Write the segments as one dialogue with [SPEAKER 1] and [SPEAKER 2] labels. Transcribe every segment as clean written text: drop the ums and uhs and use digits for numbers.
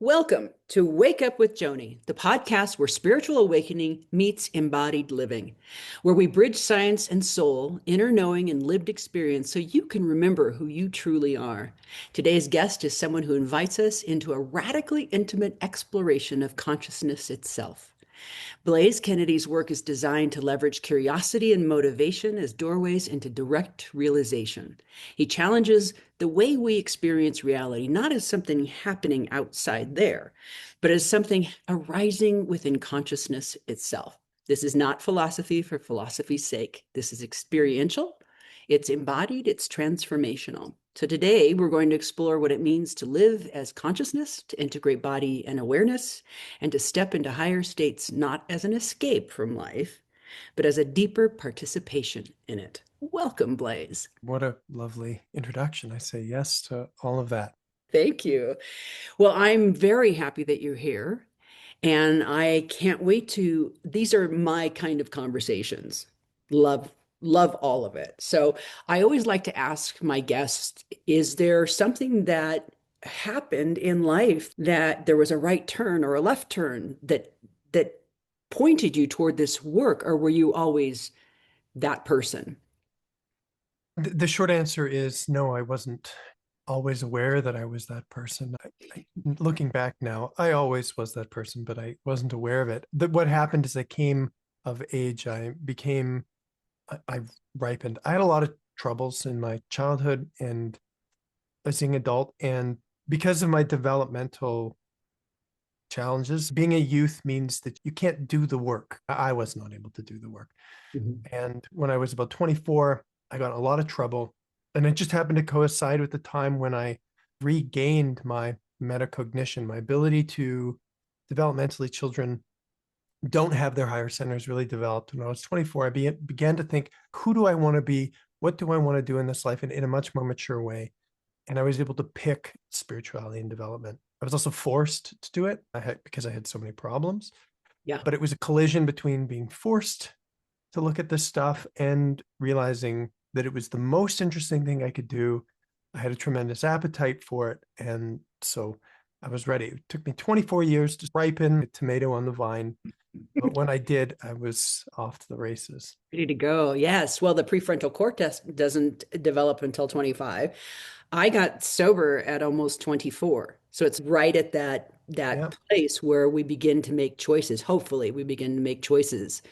[SPEAKER 1] Welcome to Wake Up with Joni, the podcast where spiritual awakening meets embodied living, where we bridge science and soul, inner knowing and lived experience so you can remember who you truly are. Today's guest is someone who invites us into a radically intimate exploration of consciousness itself. Blaise Kennedy's work is designed to leverage curiosity and motivation as doorways into direct realization. He challenges the way we experience reality, not as something happening outside there, but as something arising within consciousness itself. This is not philosophy for philosophy's sake. This is experiential, it's embodied, it's transformational. So today we're going to explore what it means to live as consciousness, to integrate body and awareness, and to step into higher states not as an escape from life, but as a deeper participation in it. Welcome, Blaise.
[SPEAKER 2] What a lovely introduction. I say yes to all of that.
[SPEAKER 1] Thank you. Well, I'm very happy that you're here, and I can't wait to, these are my kind of conversations. Love all of it. So I always like to ask my guests, is there something that happened in life that there was a right turn or a left turn that pointed you toward this work, or were you always that person?
[SPEAKER 2] The short answer is no, I wasn't always aware that I was that person. Looking back now, I always was that person, but I wasn't aware of it. What happened is I came of age. I ripened. I had a lot of troubles in my childhood and as a young adult. And because of my developmental challenges, being a youth means that you can't do the work. I was not able to do the work.
[SPEAKER 1] Mhm.
[SPEAKER 2] And when I was about 24, I got in a lot of trouble. And it just happened to coincide with the time when I regained my metacognition, my ability to developmentally, children don't have their higher centers really developed. When I was 24, I began to think, who do I want to be? What do I want to do in this life in a much more mature way? And I was able to pick spirituality and development. I was also forced to do it because I had so many problems.
[SPEAKER 1] Yeah.
[SPEAKER 2] But it was a collision between being forced to look at this stuff and realizing that it was the most interesting thing I could do. I had a tremendous appetite for it. And so I was ready. It took me 24 years to ripen a tomato on the vine. But when I did, I was off to the races.
[SPEAKER 1] Ready to go. Yes. Well, the prefrontal cortex doesn't develop until 25. I got sober at almost 24. So it's right at that
[SPEAKER 2] Yeah.
[SPEAKER 1] place where we begin to make choices. Hopefully, we begin to make choices.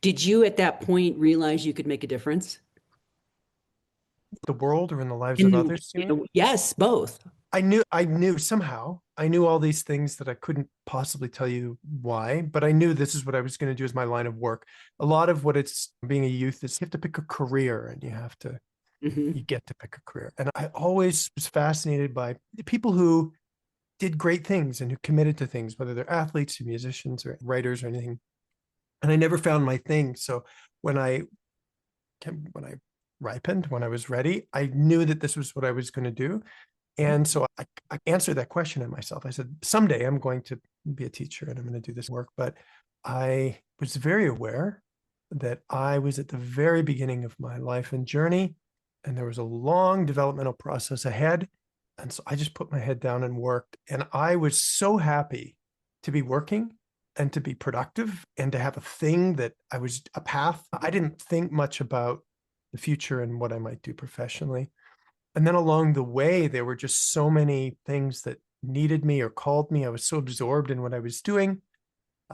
[SPEAKER 1] Did you at that point realize you could make a difference?
[SPEAKER 2] The world or in the lives of
[SPEAKER 1] In,
[SPEAKER 2] others, you mean?
[SPEAKER 1] yes, both.
[SPEAKER 2] I knew somehow. I knew all these things that I couldn't possibly tell you why, but I knew this is what I was going to do as my line of work. A lot of what it's being a youth is you have to pick a career and
[SPEAKER 1] Hmm.
[SPEAKER 2] you get to pick a career. And I always was fascinated by the people who did great things and who committed to things, whether they're athletes or musicians or writers or anything. And I never found my thing. So when I when I ripened, when I was ready, I knew that this was what I was going to do. And so I answered that question in myself. I said, someday I'm going to be a teacher and I'm going to do this work. But I was very aware that I was at the very beginning of my life and journey, and there was a long developmental process ahead. And so I just put my head down and worked. And I was so happy to be working and to be productive and to have a thing that I was a path. I didn't think much about the future and what I might do professionally. And then along the way, there were just so many things that needed me or called me. I was so absorbed in what I was doing.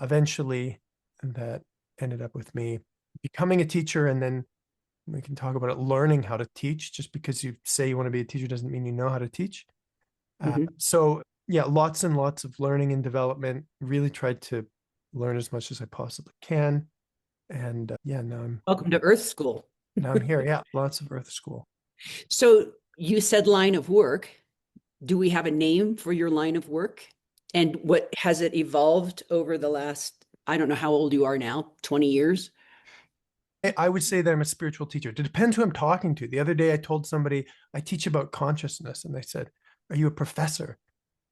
[SPEAKER 2] Eventually, that ended up with me becoming a teacher. And then we can talk about it, learning how to teach. Just because you say you want to be a teacher doesn't mean you know how to teach.
[SPEAKER 1] Hmm.
[SPEAKER 2] So yeah, lots and lots of learning and development. Really tried to learn as much as I possibly can. And yeah,
[SPEAKER 1] Welcome to Earth School.
[SPEAKER 2] now I'm here. Yeah, lots of Earth School.
[SPEAKER 1] So you said line of work. Do we have a name for your line of work? And what has it evolved over the last, I don't know how old you are now, 20 years?
[SPEAKER 2] I would say that I'm a spiritual teacher. It depends who I'm talking to. The other day, I told somebody I teach about consciousness, and they said, "Are you a professor?"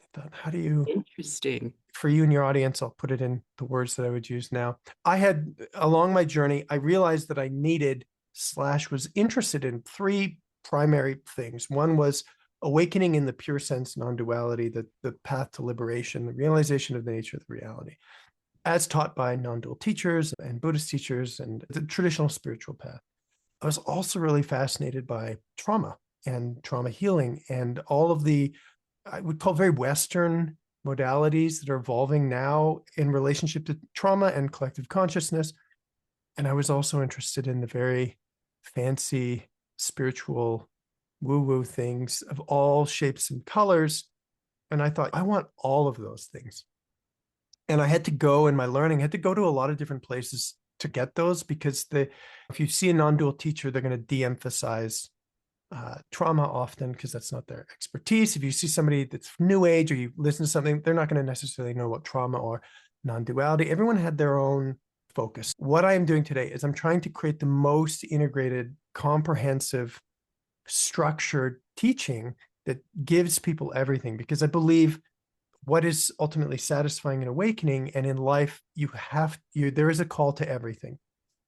[SPEAKER 2] I thought, how do you,
[SPEAKER 1] Interesting.
[SPEAKER 2] for you and your audience, I'll put it in the words that I would use now. I had, along my journey, I realized that I needed / was interested in three primary things. One was awakening in the pure sense, non-duality, the path to liberation, the realization of the nature of the reality, as taught by non-dual teachers and Buddhist teachers and the traditional spiritual path. I was also really fascinated by trauma and trauma healing and all of the, I would call, very Western modalities that are evolving now in relationship to trauma and collective consciousness. And I was also interested in the very fancy spiritual woo-woo things of all shapes and colors. And I thought, I want all of those things. And I had to go in my learning, I had to go to a lot of different places to get those, because if you see a non-dual teacher, they're going to de-emphasize trauma often because that's not their expertise. If you see somebody that's new age, or you listen to something, they're not going to necessarily know what trauma or non-duality. Everyone had their own focus. What I am doing today is I'm trying to create the most integrated, comprehensive, structured teaching that gives people everything, because I believe what is ultimately satisfying and awakening, and in life, there is a call to everything.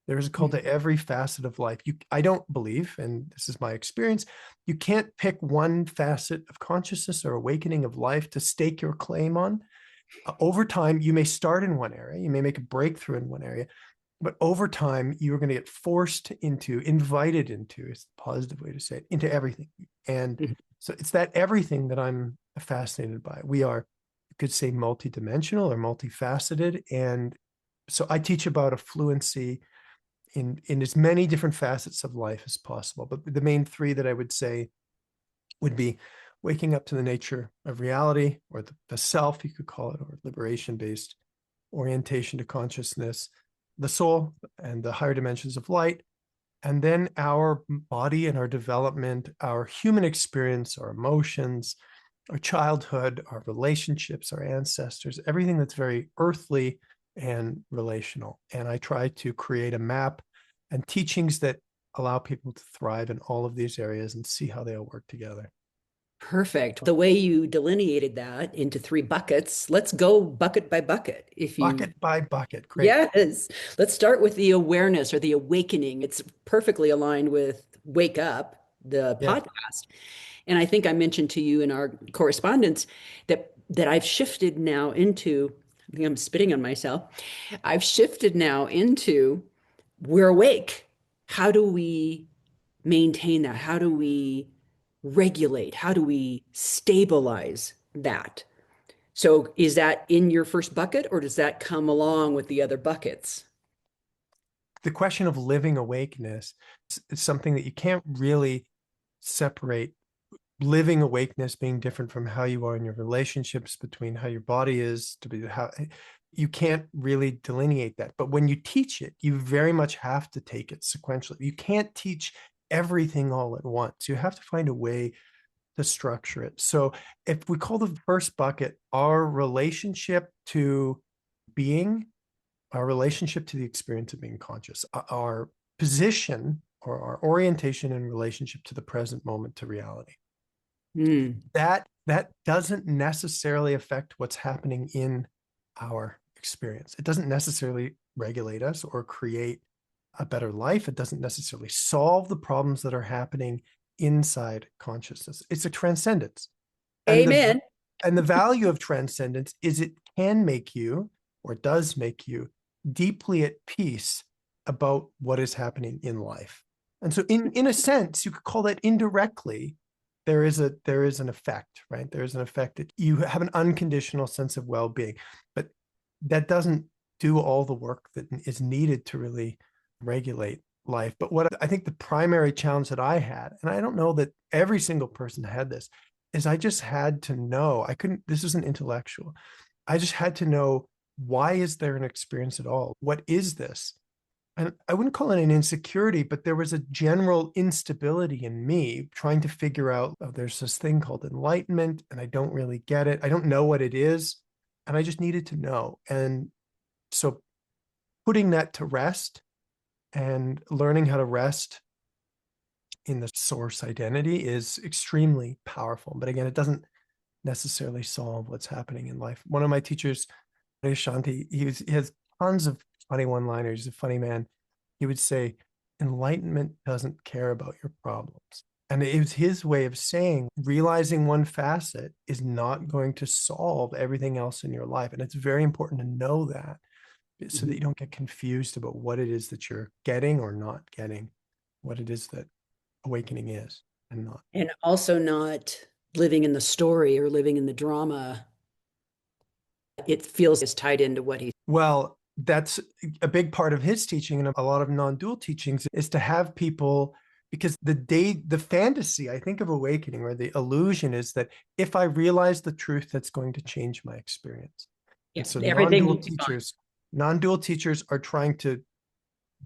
[SPEAKER 2] There is a call to every facet of life. I don't believe, and this is my experience, you can't pick one facet of consciousness or awakening of life to stake your claim on. Over time, you may start in one area, you may make a breakthrough in one area, but over time, you are going to get invited into, is the positive way to say it, into everything. And so it's that everything that I'm fascinated by. We are, you could say, multidimensional or multifaceted. And so I teach about a fluency in as many different facets of life as possible. But the main three that I would say would be waking up to the nature of reality, or the self, you could call it, or liberation-based orientation to consciousness, the soul and the higher dimensions of light, and then our body and our development, our human experience, our emotions, our childhood, our relationships, our ancestors, everything that's very earthly and relational. And I try to create a map and teachings that allow people to thrive in all of these areas and see how they all work together.
[SPEAKER 1] Perfect. The way you delineated that into three buckets, let's go bucket by bucket. If you,
[SPEAKER 2] Bucket by bucket. Great.
[SPEAKER 1] yes, let's start with the awareness or the awakening. It's perfectly aligned with Wake Up, the
[SPEAKER 2] Yeah.
[SPEAKER 1] podcast. And I think I mentioned to you in our correspondence that I've shifted now into, I think I'm spitting on myself. I've shifted now into we're awake. How do we maintain that? How do we regulate? How do we stabilize that? So is that in your first bucket, or does that come along with the other buckets?
[SPEAKER 2] The question of living awakeness is something that you can't really separate. Living awakeness being different from how you are in your relationships, between how your body is to be, how you can't really delineate that. But when you teach it, you very much have to take it sequentially. You can't teach everything all at once. You have to find a way to structure it. So if we call the first bucket our relationship to being, our relationship to the experience of being conscious, our position or our orientation in relationship to the present moment, to reality,
[SPEAKER 1] Mm.
[SPEAKER 2] that doesn't necessarily affect what's happening in our experience. It doesn't necessarily regulate us or create a better life. It doesn't necessarily solve the problems that are happening inside consciousness. It's a transcendence. And
[SPEAKER 1] Amen.
[SPEAKER 2] the value of transcendence is it can make you, or does make you, deeply at peace about what is happening in life. And so in a sense, you could call that indirectly, there is an effect, right? There is an effect that you have an unconditional sense of well-being, but that doesn't do all the work that is needed to really regulate life. But what I think the primary challenge that I had, and I don't know that every single person had this, is I just had to know, this isn't intellectual. I just had to know, why is there an experience at all? What is this? And I wouldn't call it an insecurity, but there was a general instability in me trying to figure out, oh, there's this thing called enlightenment, and I don't really get it. I don't know what it is. And I just needed to know. And so putting that to rest and learning how to rest in the source identity is extremely powerful. But again, it doesn't necessarily solve what's happening in life. One of my teachers, Shanti, he has tons of funny one-liners. He's a funny man. He would say, enlightenment doesn't care about your problems. And it was his way of saying realizing one facet is not going to solve everything else in your life. And it's very important to know that so that
[SPEAKER 1] Mhm.
[SPEAKER 2] you don't get confused about what it is that you're getting or not getting, what it is that awakening is and not.
[SPEAKER 1] And also not living in the story or living in the drama. It feels is tied into what he.
[SPEAKER 2] Well, that's a big part of his teaching and a lot of non-dual teachings is to have people, because the fantasy, I think, of awakening or the illusion is that if I realize the truth, that's going to change my experience.
[SPEAKER 1] Yeah,
[SPEAKER 2] And so
[SPEAKER 1] everything
[SPEAKER 2] non-dual
[SPEAKER 1] will be fine.
[SPEAKER 2] teachers, non-dual teachers are trying to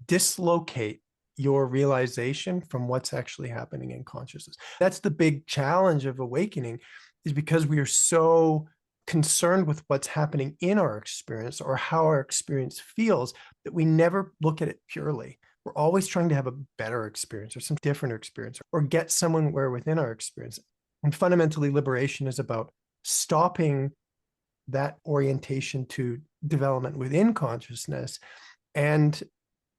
[SPEAKER 2] dislocate your realization from what's actually happening in consciousness. That's the big challenge of awakening, is because we are so concerned with what's happening in our experience or how our experience feels that we never look at it purely. We're always trying to have a better experience or some different experience or get somewhere within our experience. And fundamentally, liberation is about stopping that orientation to development within consciousness and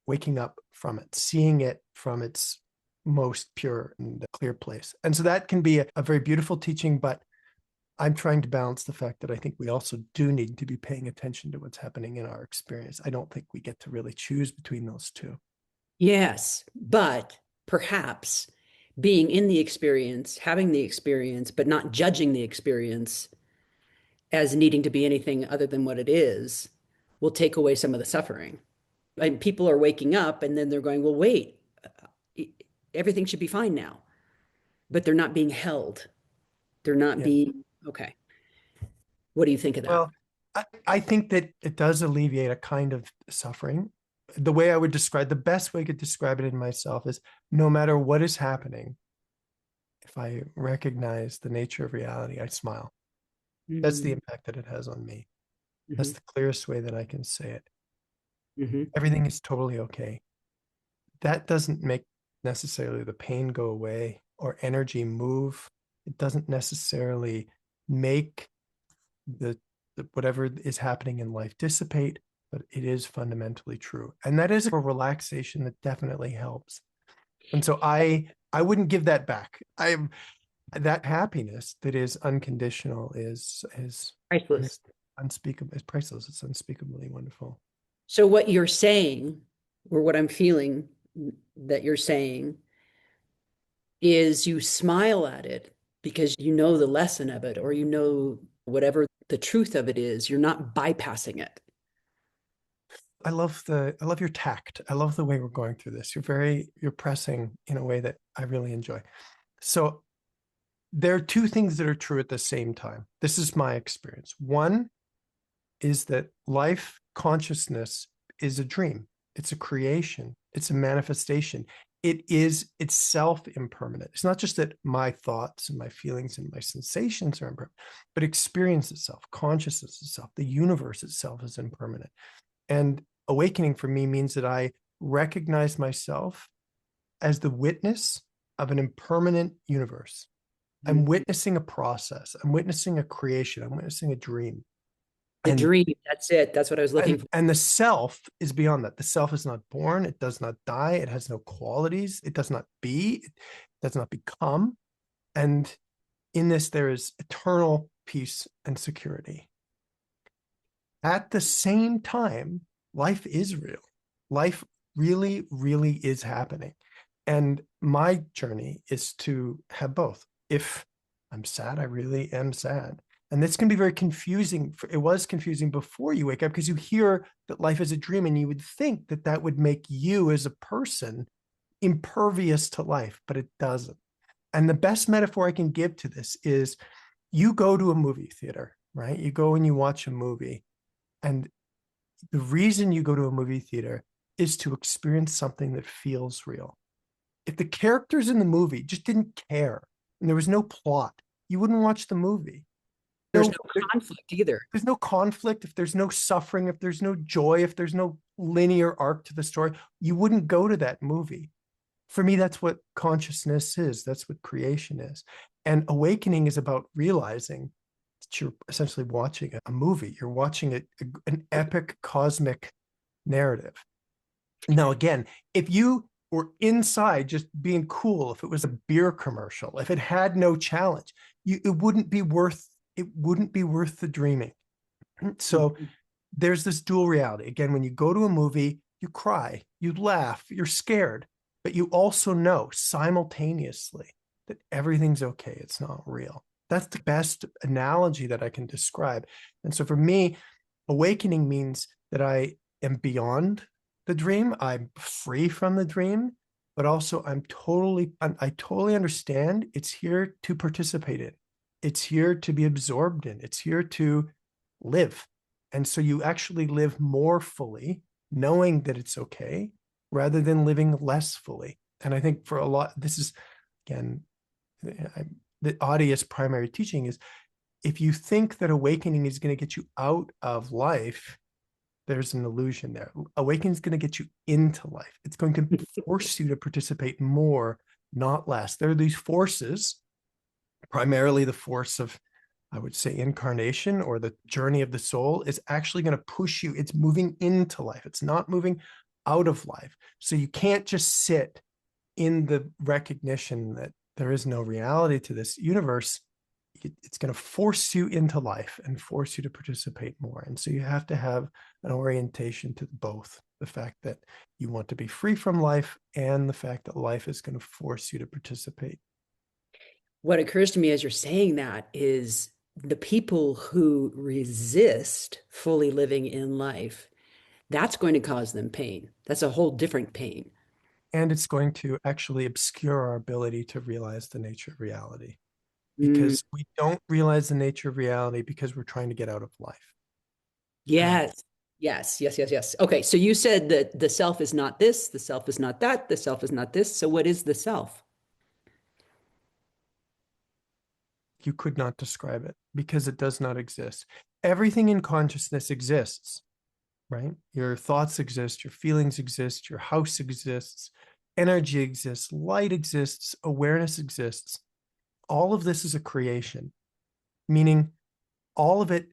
[SPEAKER 2] waking up from it, seeing it from its most pure and clear place. And so that can be a very beautiful teaching, but I'm trying to balance the fact that I think we also do need to be paying attention to what's happening in our experience. I don't think we get to really choose between those two.
[SPEAKER 1] Yes, but perhaps being in the experience, having the experience, but not judging the experience as needing to be anything other than what it is, will take away some of the suffering. And people are waking up and then they're going, well, wait, everything should be fine now. But they're not being held. They're not
[SPEAKER 2] Yeah.
[SPEAKER 1] being, okay. What do you think of that?
[SPEAKER 2] Well, I think that it does alleviate a kind of suffering. The way I would describe, the best way I could describe it in myself is no matter what is happening, if I recognize the nature of reality, I smile. That's the
[SPEAKER 1] Mm-hmm.
[SPEAKER 2] impact that it has on me. That's
[SPEAKER 1] Mm-hmm.
[SPEAKER 2] the clearest way that I can say it.
[SPEAKER 1] Mm-hmm.
[SPEAKER 2] Everything is totally okay. That doesn't make necessarily the pain go away or energy move. It doesn't necessarily make the whatever is happening in life dissipate, but it is fundamentally true. And that is a relaxation that definitely helps. And so I wouldn't give that back. I that happiness that is unconditional
[SPEAKER 1] Priceless.
[SPEAKER 2] is unspeakable, is priceless. It's unspeakably wonderful.
[SPEAKER 1] So what you're saying, or what I'm feeling that you're saying, is you smile at it because you know the lesson of it, or you know whatever the truth of it is. You're not bypassing it.
[SPEAKER 2] I love your tact. I love the way we're going through this. You're pressing in a way that I really enjoy. So there are two things that are true at the same time. This is my experience. One is that life consciousness is a dream. It's a creation. It's a manifestation. It is itself impermanent. It's not just that my thoughts and my feelings and my sensations are impermanent, but experience itself, consciousness itself, the universe itself is impermanent. And awakening for me means that I recognize myself as the witness of an impermanent universe. I'm
[SPEAKER 1] Mhm.
[SPEAKER 2] witnessing a process. I'm witnessing a creation. I'm witnessing a dream.
[SPEAKER 1] The
[SPEAKER 2] And
[SPEAKER 1] dream, that's it. That's what I was looking for.
[SPEAKER 2] and the self is beyond that. The self is not born. It does not die. It has no qualities. It does not be. It does not become. And in this, there is eternal peace and security. At the same time, life is real. Life really, really is happening. And my journey is to have both. If I'm sad, I really am sad. And this can be very confusing. It was confusing before you wake up because you hear that life is a dream and you would think that that would make you as a person impervious to life, but it doesn't. And the best metaphor I can give to this is you go to a movie theater, right? You go and you watch a movie. And the reason you go to a movie theater is to experience something that feels real. If the characters in the movie just didn't care and there was no plot, you wouldn't watch the movie.
[SPEAKER 1] There's
[SPEAKER 2] No,
[SPEAKER 1] no conflict either.
[SPEAKER 2] there's no conflict, if there's no suffering, if there's no joy, if there's no linear arc to the story, you wouldn't go to that movie. For me, that's what consciousness is. That's what creation is. And awakening is about realizing that you're essentially watching a movie. You're watching an epic cosmic narrative. Now, again, if you or inside just being cool, if it was a beer commercial, if it had no challenge, it wouldn't be worth the dreaming. So
[SPEAKER 1] Mhm.
[SPEAKER 2] there's this dual reality. Again, when you go to a movie, you cry, you laugh, you're scared, but you also know simultaneously that everything's okay. It's not real. That's the best analogy that I can describe. And so for me, awakening means that I am beyond the dream. I'm free from the dream, but also I totally understand it's here to participate in. It's here to be absorbed in. It's here to live. And so you actually live more fully, knowing that it's okay, rather than living less fully. And I think for a lot, this is, again, the Adia's primary teaching is, if you think that awakening is going to get you out of life, there's an illusion there. Awakening is going to get you into life. It's going to force you to participate more, not less. There are these forces, primarily the force of, I would say, incarnation, or the journey of the soul, is actually going to push you. It's moving into life. It's not moving out of life. So you can't just sit in the recognition that there is no reality to this universe. It's going to force you into life and force you to participate more. And so you have to have an orientation to both the fact that you want to be free from life and the fact that life is going to force you to participate.
[SPEAKER 1] What occurs to me as you're saying that is the people who resist fully living in life, that's going to cause them pain. That's a whole different pain.
[SPEAKER 2] And it's going to actually obscure our ability to realize the nature of reality,
[SPEAKER 1] Mm,
[SPEAKER 2] because we don't realize the nature of reality because we're trying to get out of life. And
[SPEAKER 1] yes. Yes, yes, yes, yes. Okay, so you said that the self is not this, the self is not that, the self is not this. So what is the self?
[SPEAKER 2] you could not describe it because it does not exist. Everything in consciousness exists, right? Your thoughts exist, your feelings exist, your house exists, energy exists, light exists, awareness exists. All of this is a creation, meaning all of it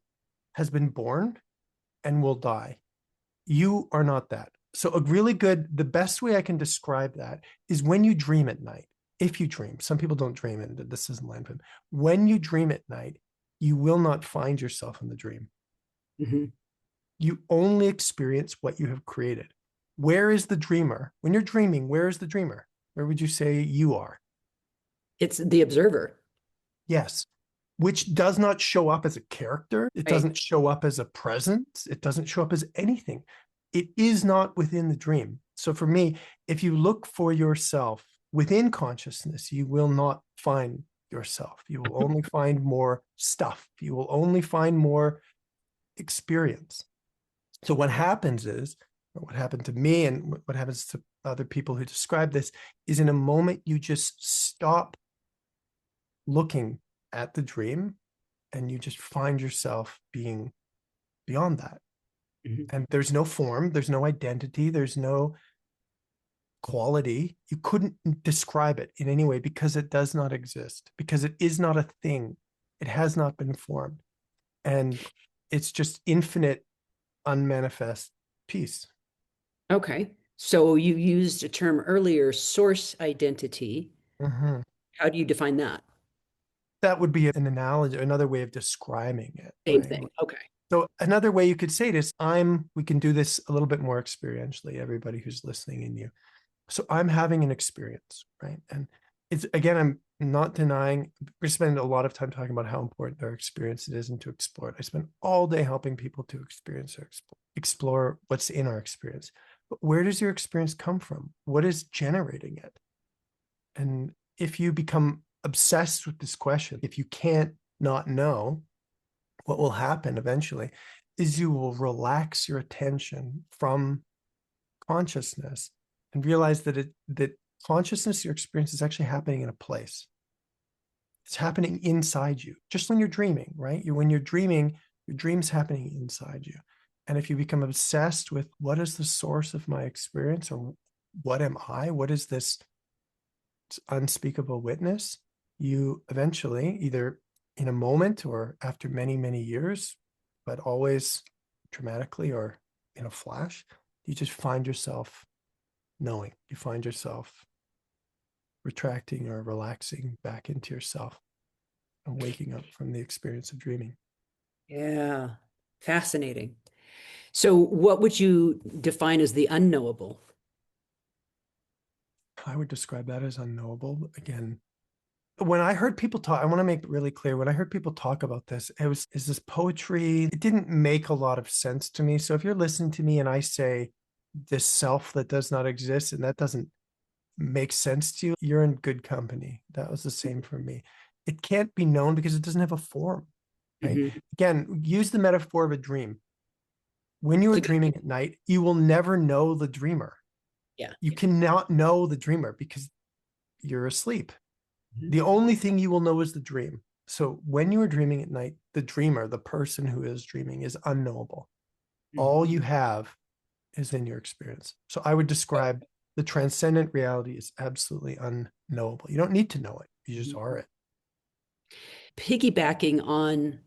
[SPEAKER 2] has been born and will die. You are not that. So, the best way I can describe that is when you dream at night. If you dream, some people don't dream, and this isn't land for them. When you dream at night, you will not find yourself in the dream.
[SPEAKER 1] Mhm.
[SPEAKER 2] You only experience what you have created. Where is the dreamer? When you're dreaming, where is the dreamer? Where would you say you are?
[SPEAKER 1] It's the observer,
[SPEAKER 2] Yes. Which does not show up as a character. It
[SPEAKER 1] right?
[SPEAKER 2] doesn't show up as a presence. It doesn't show up as anything. It is not within the dream. So for me, if you look for yourself within consciousness, you will not find yourself. You will only find more stuff. You will only find more experience. So what happens is, or what happened to me and what happens to other people who describe this, is in a moment you just stop looking at the dream and you just find yourself being beyond that.
[SPEAKER 1] Mhm.
[SPEAKER 2] And there's no form, there's no identity, there's no quality. You couldn't describe it in any way because it does not exist, because it is not a thing. It has not been formed. And it's just infinite, unmanifest peace.
[SPEAKER 1] Okay. So you used a term earlier, source identity.
[SPEAKER 2] Mhm.
[SPEAKER 1] How do you define that?
[SPEAKER 2] That would be an analogy, another way of describing it,
[SPEAKER 1] Same
[SPEAKER 2] right?
[SPEAKER 1] thing. Okay.
[SPEAKER 2] So another way you could say it is, we can do this a little bit more experientially, everybody who's listening in you. So I'm having an experience, right? And it's, again, I'm not denying, we spend a lot of time talking about how important their experience it is and to explore it. I spend all day helping people to experience or explore what's in our experience. But where does your experience come from? What is generating it? And if you become obsessed with this question, if you can't not know, what will happen eventually is you will relax your attention from consciousness and realize that consciousness, your experience, is actually happening in a place. It's happening inside you, just when you're dreaming, right? When you're dreaming, your dream's happening inside you. And if you become obsessed with what is the source of my experience, or what am I? What is this unspeakable witness? You eventually, either in a moment or after many, many years, but always dramatically or in a flash, you just find yourself knowing. You find yourself retracting or relaxing back into yourself and waking up from the experience of dreaming.
[SPEAKER 1] Yeah. Fascinating. So, what would you define as the unknowable?
[SPEAKER 2] I would describe that as unknowable. Again, when I heard people talk, I want to make it really clear. When I heard people talk about this, is this poetry? It didn't make a lot of sense to me. So if you're listening to me and I say this self that does not exist and that doesn't make sense to you, you're in good company. That was the same for me. It can't be known because it doesn't have a form, right?
[SPEAKER 1] Mhm.
[SPEAKER 2] Again, use the metaphor of a dream. When you
[SPEAKER 1] It's
[SPEAKER 2] are
[SPEAKER 1] a good,
[SPEAKER 2] dreaming at night, you will never know the dreamer.
[SPEAKER 1] yeah.
[SPEAKER 2] You cannot know the dreamer because you're asleep.
[SPEAKER 1] Mhm.
[SPEAKER 2] The only thing you will know is the dream. So when you are dreaming at night, the dreamer, the person who is dreaming, is unknowable.
[SPEAKER 1] Mhm.
[SPEAKER 2] All you have is in your experience. So I would describe the transcendent reality as absolutely unknowable. You don't need to know it. You just are it.
[SPEAKER 1] Piggybacking on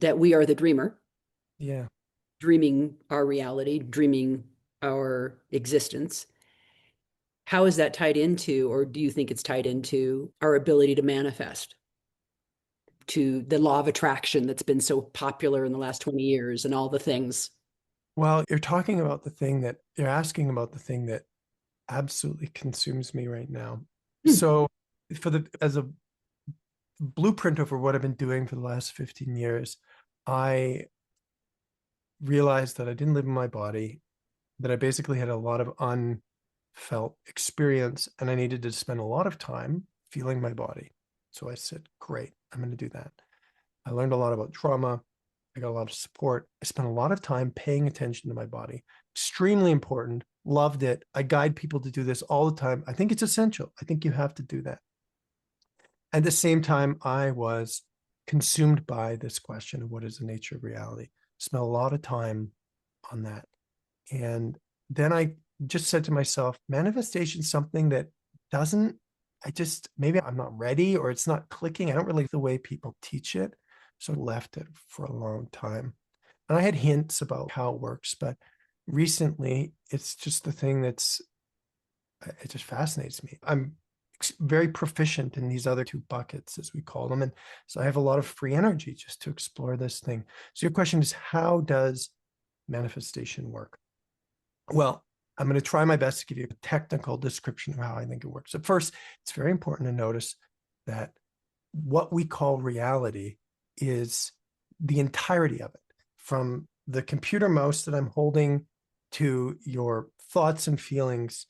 [SPEAKER 1] that, we are the dreamer,
[SPEAKER 2] Yeah.
[SPEAKER 1] dreaming our reality, dreaming our existence. How is that tied into, or do you think it's tied into our ability to manifest, to the law of attraction that's been so popular in the last 20 years and all the things?
[SPEAKER 2] Well, you're asking about the thing that absolutely consumes me right now.
[SPEAKER 1] Hmm.
[SPEAKER 2] So as a blueprint over what I've been doing for the last 15 years, I realized that I didn't live in my body, that I basically had a lot of unfelt experience, and I needed to spend a lot of time feeling my body. So I said, great, I'm going to do that. I learned a lot about trauma. I got a lot of support. I spent a lot of time paying attention to my body. Extremely important. Loved it. I guide people to do this all the time. I think it's essential. I think you have to do that. At the same time, I was consumed by this question of what is the nature of reality. Spent a lot of time on that. And then I just said to myself, manifestation is something that doesn't, maybe I'm not ready or it's not clicking. I don't really like the way people teach it. So I left it for a long time. And I had hints about how it works, but recently it's just the thing it just fascinates me. I'm very proficient in these other two buckets, as we call them. And so I have a lot of free energy just to explore this thing. So your question is, how does manifestation work? Well, I'm going to try my best to give you a technical description of how I think it works. At first, it's very important to notice that what we call reality is the entirety of it, from the computer mouse that I'm holding to your thoughts and feelings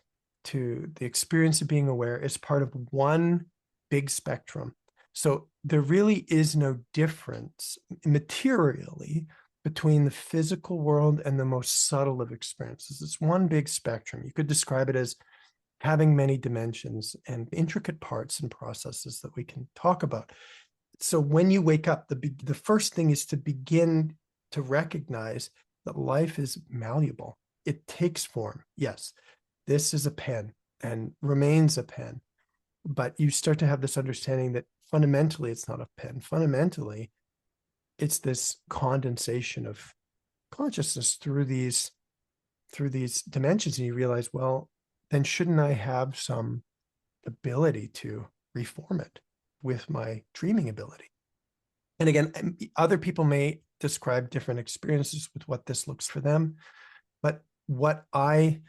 [SPEAKER 2] to the experience of being aware, is part of one big spectrum. So there really is no difference materially between the physical world and the most subtle of experiences. It's one big spectrum. You could describe it as having many dimensions and intricate parts and processes that we can talk about. So when you wake up, the first thing is to begin to recognize that life is malleable. It takes form. Yes, this is a pen and remains a pen, but you start to have this understanding that fundamentally it's not a pen. Fundamentally, it's this condensation of consciousness through these dimensions, and you realize, well, then shouldn't I have some ability to reform it with my dreaming ability? And again, other people may describe different experiences with what this looks for them, but what I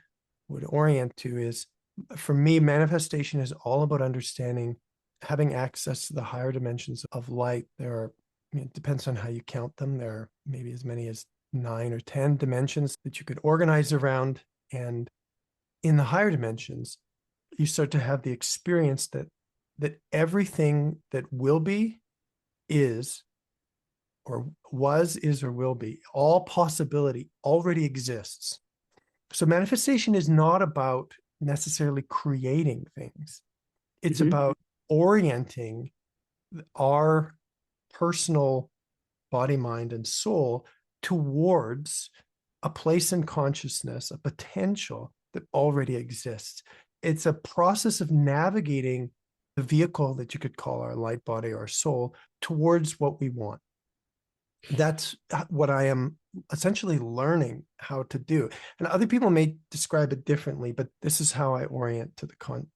[SPEAKER 2] would orient to is, for me, manifestation is all about understanding, having access to the higher dimensions of light. There are, it depends on how you count them. There are maybe as many as 9 or 10 dimensions that you could organize around. And in the higher dimensions, you start to have the experience that everything that will be, is, or was, is, or will be, all possibility already exists. So manifestation is not about necessarily creating things. It's
[SPEAKER 1] Mhm.
[SPEAKER 2] about orienting our personal body, mind, and soul towards a place in consciousness, a potential that already exists. It's a process of navigating the vehicle that you could call our light body or soul towards what we want. That's what I am essentially learning how to do. And other people may describe it differently, but this is how I orient to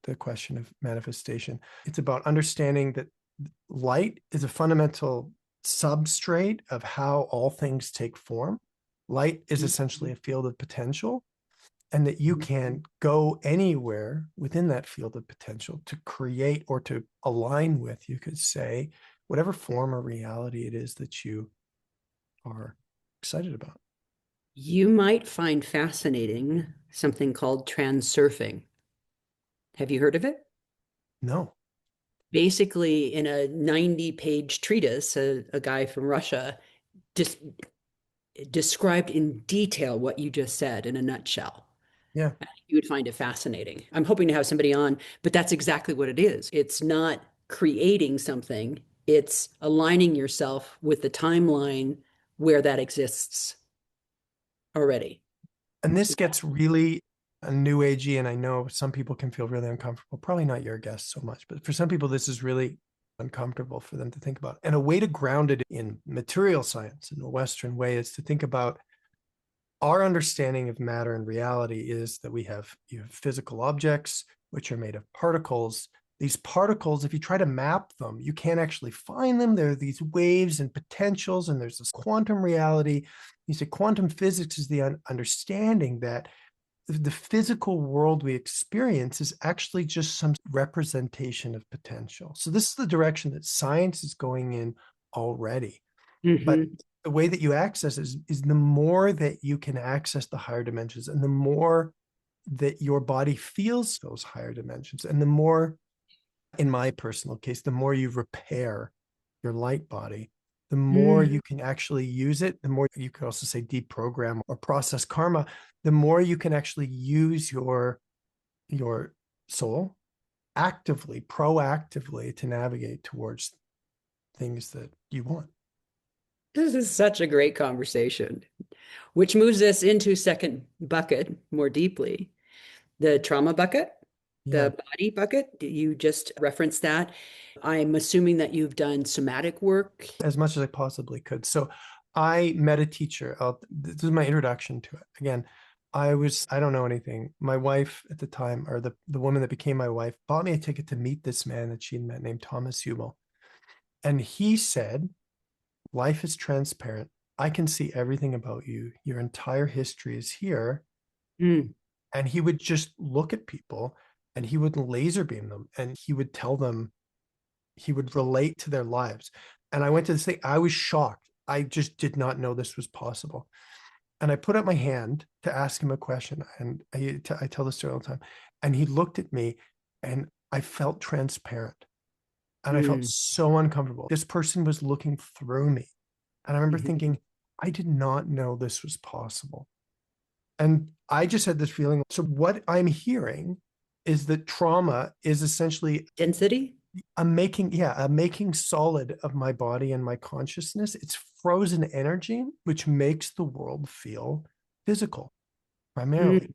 [SPEAKER 2] the question of manifestation. It's about understanding that light is a fundamental substrate of how all things take form. Light is essentially a field of potential, and that you can go anywhere within that field of potential to create or to align with, you could say, whatever form or reality it is that you are excited about.
[SPEAKER 1] You might find fascinating something called transurfing. Have you heard of it?
[SPEAKER 2] No.
[SPEAKER 1] Basically, in a 90-page treatise, a guy from Russia just described in detail what you just said in a nutshell.
[SPEAKER 2] Yeah.
[SPEAKER 1] You would find it fascinating. I'm hoping to have somebody on, but that's exactly what it is. It's not creating something, it's aligning yourself with the timeline where that exists already.
[SPEAKER 2] And this gets really a new agey, and I know some people can feel really uncomfortable. Probably not your guest so much, but for some people, this is really uncomfortable for them to think about. And a way to ground it in material science in the Western way is to think about our understanding of matter and reality is that you have physical objects, which are made of particles. These particles, if you try to map them, you can't actually find them. There are these waves and potentials, and there's this quantum reality. You say quantum physics is the understanding that the physical world we experience is actually just some representation of potential. So this is the direction that science is going in already. But
[SPEAKER 1] Mm-hmm.
[SPEAKER 2] the way that you access is the more that you can access the higher dimensions, and the more that your body feels those higher dimensions, and the more, in my personal case, the more you repair your light body, the more
[SPEAKER 1] Mm.
[SPEAKER 2] you can actually use it, the more you could also say deprogram or process karma, the more you can actually use your soul actively, proactively to navigate towards things that you want.
[SPEAKER 1] This is such a great conversation, which moves us into second bucket more deeply, the trauma bucket,
[SPEAKER 2] Yeah.
[SPEAKER 1] the body bucket. You just referenced that. I'm assuming that you've done somatic work.
[SPEAKER 2] As much as I possibly could. So I met a teacher. This is my introduction to it. Again, I don't know anything. My wife at the time, or the woman that became my wife, bought me a ticket to meet this man that she'd met named Thomas Hubel. And he said, life is transparent. I can see everything about you. Your entire history is here.
[SPEAKER 1] Mm.
[SPEAKER 2] And he would just look at people and he would laser beam them and he would tell them, he would relate to their lives. And I went to this thing, I was shocked. I just did not know this was possible. And I put up my hand to ask him a question. And I tell this story all the time. And he looked at me and I felt transparent and I felt
[SPEAKER 1] Mm.
[SPEAKER 2] so uncomfortable. This person was looking through me. And I remember
[SPEAKER 1] Mhm.
[SPEAKER 2] thinking, I did not know this was possible. And I just had this feeling. So, what I'm hearing is that trauma is essentially
[SPEAKER 1] Density?
[SPEAKER 2] a making solid of my body and my consciousness. It's frozen energy, which makes the world feel physical primarily.
[SPEAKER 1] Mm.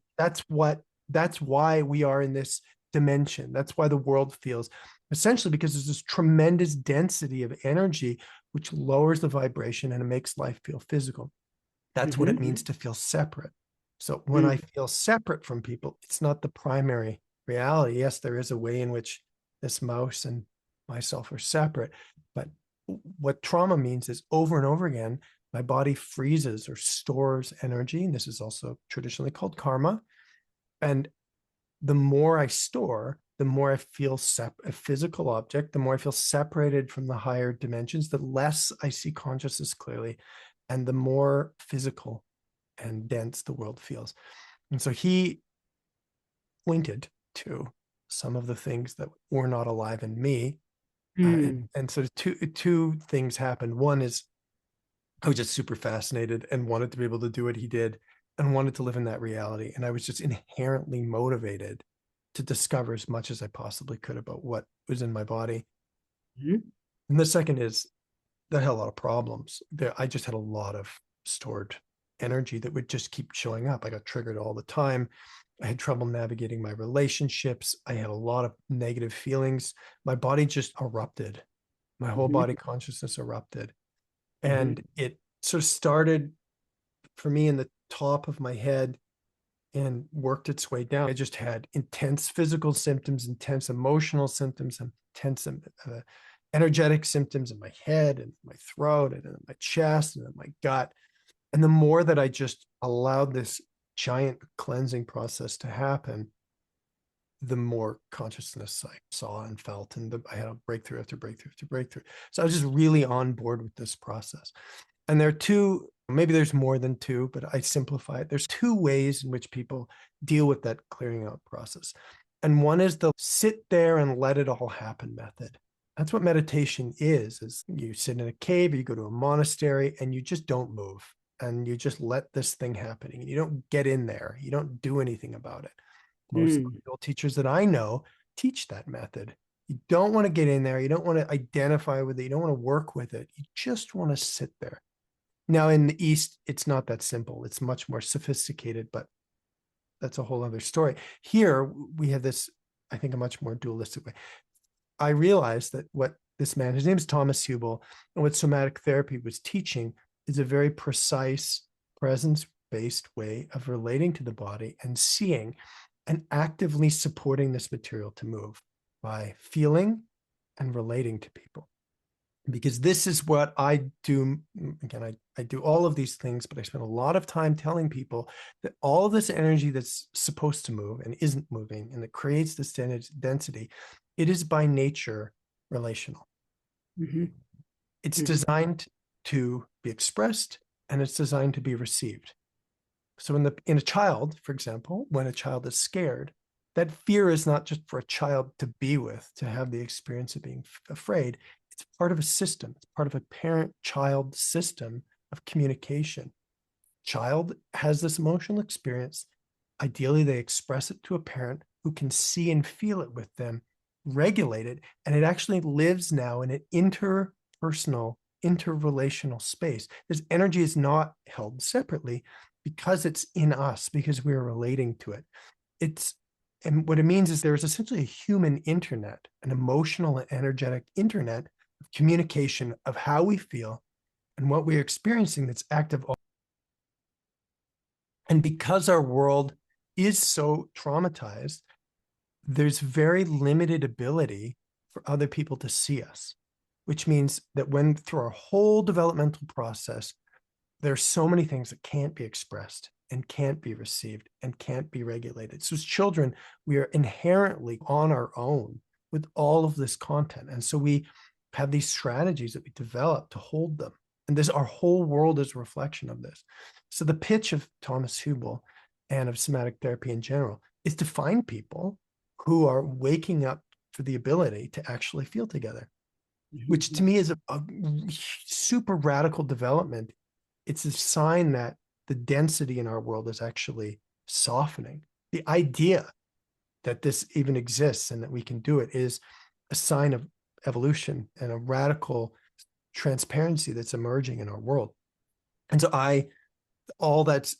[SPEAKER 2] That's why we are in this dimension. That's why the world feels essentially, because there's this tremendous density of energy, which lowers the vibration and it makes life feel physical. That's what it
[SPEAKER 1] Mhm.
[SPEAKER 2] means to feel separate. So when I
[SPEAKER 1] Mm.
[SPEAKER 2] feel separate from people, it's not the primary reality. Yes, there is a way in which this mouse and myself are separate, but what trauma means is over and over again, my body freezes or stores energy. And this is also traditionally called karma. And the more I store, the more I feel a physical object, the more I feel separated from the higher dimensions, the less I see consciousness clearly, and the more physical and dense the world feels. And so he pointed to some of the things that were not alive in me.
[SPEAKER 1] Mm.
[SPEAKER 2] And so two things happened. One is I was just super fascinated and wanted to be able to do what he did and wanted to live in that reality. And I was just inherently motivated to discover as much as I possibly could about what was in my body.
[SPEAKER 1] Mhm.
[SPEAKER 2] And the second is that I had a lot of problems. I just had a lot of stored energy that would just keep showing up. I got triggered all the time. I had trouble navigating my relationships. I had a lot of negative feelings. My body just erupted. My whole
[SPEAKER 1] Mhm.
[SPEAKER 2] body consciousness erupted.
[SPEAKER 1] Hmm.
[SPEAKER 2] And it sort of started for me in the top of my head and worked its way down. I just had intense physical symptoms, intense emotional symptoms, intense energetic symptoms in my head and my throat and in my chest and in my gut. And the more that I just allowed this giant cleansing process to happen, the more consciousness I saw and felt. And I had a breakthrough after breakthrough after breakthrough. So I was just really on board with this process. And there are two, maybe there's more than two, but I simplify it. There's two ways in which people deal with that clearing out process. And one is the sit there and let it all happen method. That's what meditation is you sit in a cave or you go to a monastery and you just don't move and you just let this thing happening. And you don't get in there. You don't do anything about it. Most
[SPEAKER 1] Mm.
[SPEAKER 2] teachers that I know teach that method. You don't want to get in there. You don't want to identify with it. You don't want to work with it. You just want to sit there. Now, in the East, it's not that simple. It's much more sophisticated, but that's a whole other story. Here, we have this, I think, a much more dualistic way. I realized that what this man, his name is Thomas Hubel, and what somatic therapy was teaching is a very precise, presence-based way of relating to the body and seeing and actively supporting this material to move by feeling and relating to people. Because this is what I do. Again, I do all of these things, but I spend a lot of time telling people that all of this energy that's supposed to move and isn't moving and that creates this density, it is by nature relational.
[SPEAKER 1] Hmm.
[SPEAKER 2] It's
[SPEAKER 1] Hmm.
[SPEAKER 2] designed to be expressed and it's designed to be received. So in a child, for example, when a child is scared, that fear is not just for a child to be with, to have the experience of being afraid. It's part of a system. It's part of a parent-child system of communication. Child has this emotional experience. Ideally, they express it to a parent who can see and feel it with them, regulate it, and it actually lives now in an interpersonal, interrelational space. This energy is not held separately because it's in us, because we're relating to it. It's and what it means is there's essentially a human internet, an emotional and energetic internet of communication of how we feel and what we're experiencing that's active. And because our world is so traumatized, there's very limited ability for other people to see us, which means that when through our whole developmental process, there's so many things that can't be expressed and can't be received and can't be regulated. So as children, we are inherently on our own with all of this content. And so we have these strategies that we develop to hold them. And this, our whole world is a reflection of this. So the pitch of Thomas Hubel and of somatic therapy in general is to find people who are waking up for the ability to actually feel together, which to
[SPEAKER 1] Hmm.
[SPEAKER 2] me is a super radical development. It's a sign that the density in our world is actually softening. The idea that this even exists and that we can do it is a sign of evolution and a radical transparency that's emerging in our world. And so all that's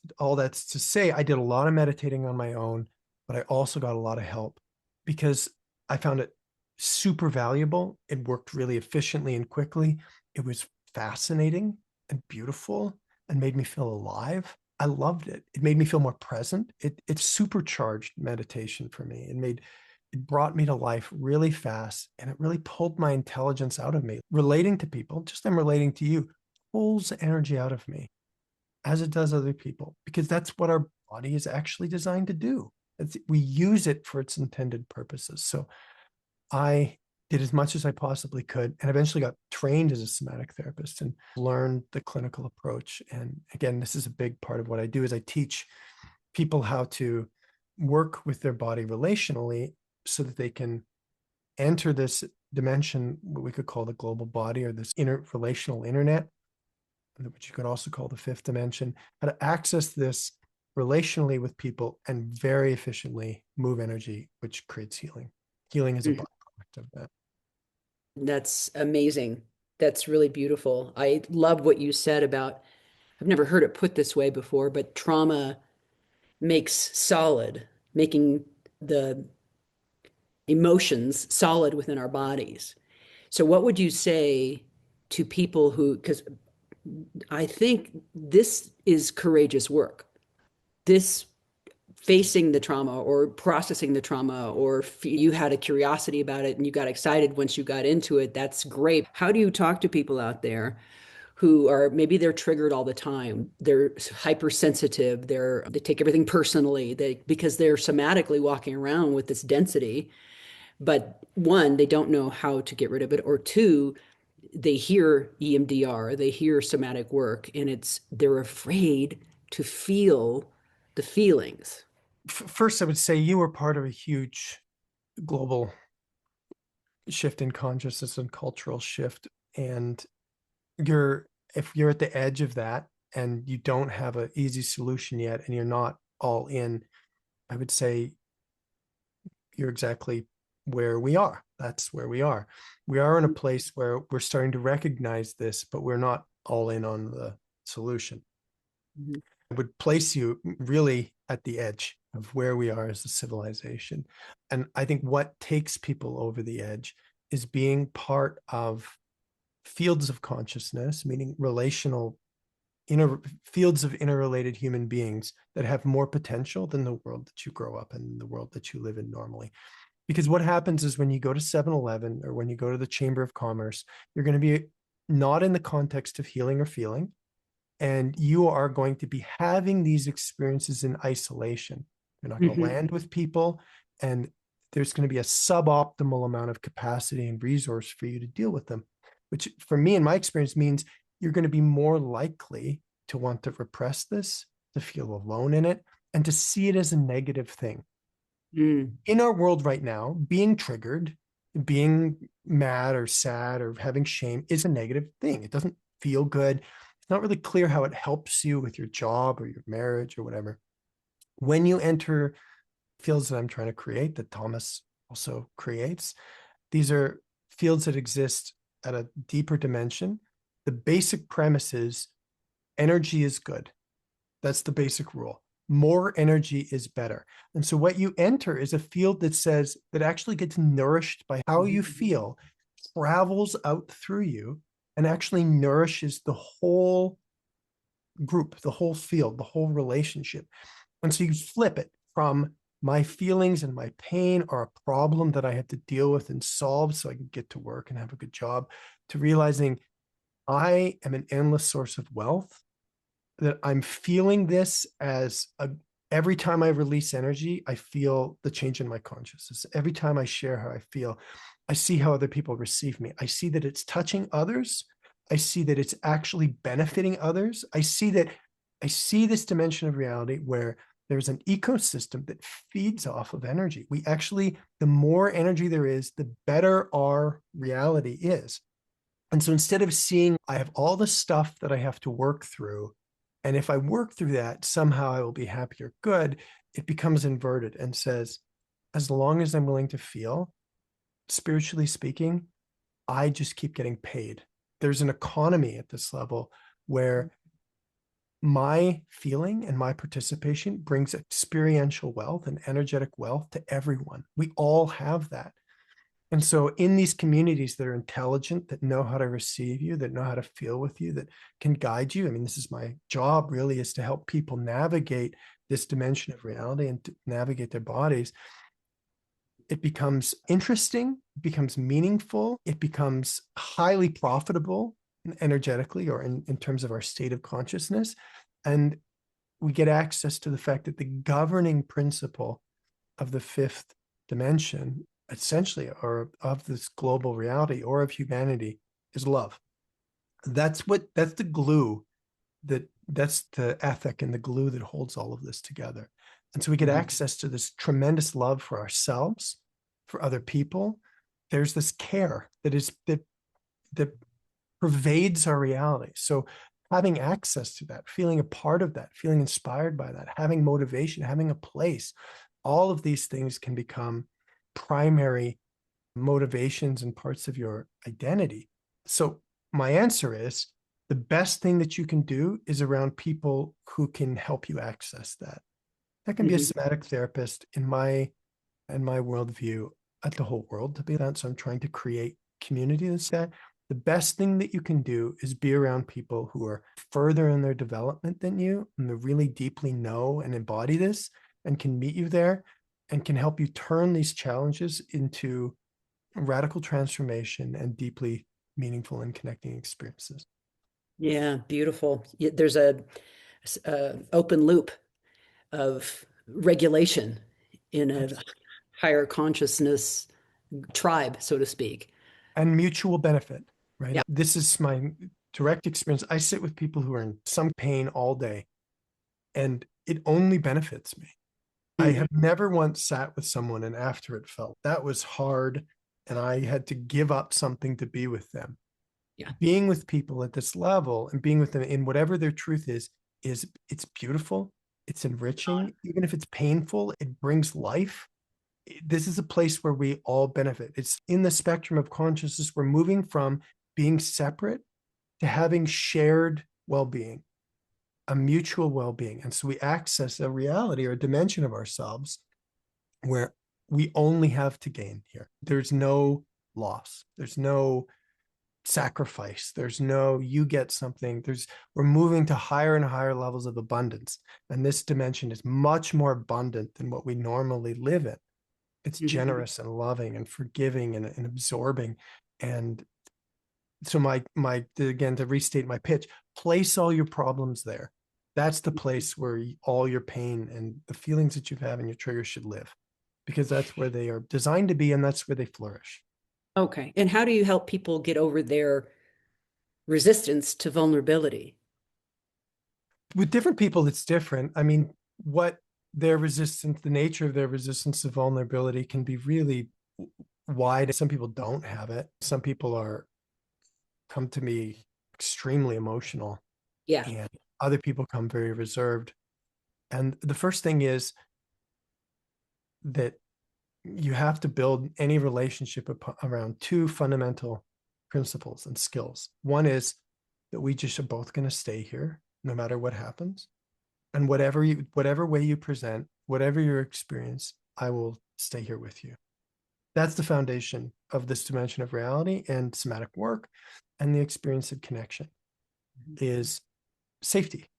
[SPEAKER 2] to say, I did a lot of meditating on my own, but I also got a lot of help because I found it super valuable. It worked really efficiently and quickly. It was fascinating and beautiful and made me feel alive. I loved it. It made me feel more present. It supercharged meditation for me. It brought me to life really fast and it really pulled my intelligence out of me. Relating to people, just I'm relating to you, pulls energy out of me as it does other people, because that's what our body is actually designed to do. We use it for its intended purposes. So I did as much as I possibly could and eventually got trained as a somatic therapist and learned the clinical approach. And again, this is a big part of what I do is I teach people how to work with their body relationally so that they can enter this dimension, what we could call the global body or this relational internet, which you could also call the fifth dimension, how to access this relationally with people and very efficiently move energy, which creates healing. Healing is a byproduct of that.
[SPEAKER 1] That's amazing. That's really beautiful. I love what you said about, I've never heard it put this way before, but trauma makes solid, making the emotions solid within our bodies. So, what would you say to people who, because I think this is courageous work. This facing the trauma or processing the trauma, or you had a curiosity about it and you got excited once you got into it, that's great. How do you talk to people out there who are, maybe they're triggered all the time, they're hypersensitive, they take everything personally, because they're somatically walking around with this density, but one, they don't know how to get rid of it, or two, they hear EMDR, they hear somatic work, and they're afraid to feel the feelings.
[SPEAKER 2] First, I would say you were part of a huge global shift in consciousness and cultural shift. And if you're at the edge of that and you don't have an easy solution yet and you're not all in, I would say you're exactly where we are. That's where we are. We are in a place where we're starting to recognize this, but we're not all in on the solution.
[SPEAKER 1] Mhm.
[SPEAKER 2] I would place you really at the edge of where we are as a civilization. And I think what takes people over the edge is being part of fields of consciousness, meaning relational inner fields of interrelated human beings that have more potential than the world that you grow up in, the world that you live in normally. Because what happens is when you go to 7-Eleven or when you go to the Chamber of Commerce, you're going to be not in the context of healing or feeling, and you are going to be having these experiences in isolation. You're not going to
[SPEAKER 1] Mhm.
[SPEAKER 2] land with people, and there's going to be a suboptimal amount of capacity and resource for you to deal with them, which for me, in my experience, means you're going to be more likely to want to repress this, to feel alone in it, and to see it as a negative thing.
[SPEAKER 1] Mm.
[SPEAKER 2] In our world right now, being triggered, being mad or sad or having shame is a negative thing. It doesn't feel good. It's not really clear how it helps you with your job or your marriage or whatever. When you enter fields that I'm trying to create, that Thomas also creates, these are fields that exist at a deeper dimension. The basic premise is energy is good. That's the basic rule. More energy is better. And so what you enter is a field that says that actually gets nourished by how you feel, travels out through you, and actually nourishes the whole group, the whole field, the whole relationship. And so you flip it from my feelings and my pain are a problem that I have to deal with and solve so I can get to work and have a good job, to realizing I am an endless source of wealth, that I'm feeling this as every time I release energy, I feel the change in my consciousness. Every time I share how I feel, I see how other people receive me. I see that it's touching others. I see that it's actually benefiting others. I see this dimension of reality where there's an ecosystem that feeds off of energy. The more energy there is, the better our reality is. And so instead of seeing I have all the stuff that I have to work through, and if I work through that, somehow I will be happy or good, it becomes inverted and says, as long as I'm willing to feel, spiritually speaking, I just keep getting paid. There's an economy at this level where my feeling and my participation brings experiential wealth and energetic wealth to everyone. We all have that. And so in these communities that are intelligent, that know how to receive you, that know how to feel with you, that can guide you. I mean, this is my job really, is to help people navigate this dimension of reality and to navigate their bodies. It becomes interesting, it becomes meaningful, it becomes highly profitable energetically or in terms of our state of consciousness. And we get access to the fact that the governing principle of the fifth dimension, essentially, or of this global reality or of humanity, is love. That's the glue, that's the ethic and the glue that holds all of this together. And so we get access to this tremendous love for ourselves, for other people. There's this care that pervades our reality. So having access to that, feeling a part of that, feeling inspired by that, having motivation, having a place, all of these things can become primary motivations and parts of your identity. So my answer is the best thing that you can do is around people who can help you access that. That can be a
[SPEAKER 1] Mhm.
[SPEAKER 2] somatic therapist in my worldview, at the whole world to be that. So I'm trying to create community that's that. The best thing that you can do is be around people who are further in their development than you and they really deeply know and embody this and can meet you there and can help you turn these challenges into radical transformation and deeply meaningful and connecting experiences.
[SPEAKER 1] Yeah, beautiful. There's a open loop of regulation in a
[SPEAKER 2] Yes.
[SPEAKER 1] higher consciousness tribe, so to speak.
[SPEAKER 2] And mutual benefit, right?
[SPEAKER 1] Yeah.
[SPEAKER 2] This is my direct experience. I sit with people who are in some pain all day, and it only benefits me. I
[SPEAKER 1] Mhm.
[SPEAKER 2] have never once sat with someone and after it felt that was hard and I had to give up something to be with them.
[SPEAKER 1] Yeah.
[SPEAKER 2] Being with people at this level and being with them in whatever their truth is it's beautiful, it's enriching, even if it's painful, it brings life. This is a place where we all benefit. It's in the spectrum of consciousness. We're moving from being separate to having shared well-being, a mutual well-being. And so we access a reality or a dimension of ourselves where we only have to gain here. There's no loss. There's no sacrifice. There's no you get something. We're moving to higher and higher levels of abundance. And this dimension is much more abundant than what we normally live in. It's
[SPEAKER 1] Mhm.
[SPEAKER 2] generous and loving and forgiving and absorbing. And so my again, to restate my pitch, place all your problems there. That's the place where all your pain and the feelings that you have and your triggers should live, because that's where they are designed to be and that's where they flourish.
[SPEAKER 1] Okay. And how do you help people get over their resistance to vulnerability?
[SPEAKER 2] With different people, it's different. I mean, what their resistance, the nature of their resistance to vulnerability can be really wide. Some people don't have it. Some people are come to me extremely emotional,
[SPEAKER 1] Yeah.
[SPEAKER 2] and other people come very reserved. And the first thing is that you have to build any relationship around two fundamental principles and skills. One is that we just are both going to stay here no matter what happens. And whatever way you present, whatever your experience, I will stay here with you. That's the foundation of this dimension of reality and somatic work and the experience of connection is safety.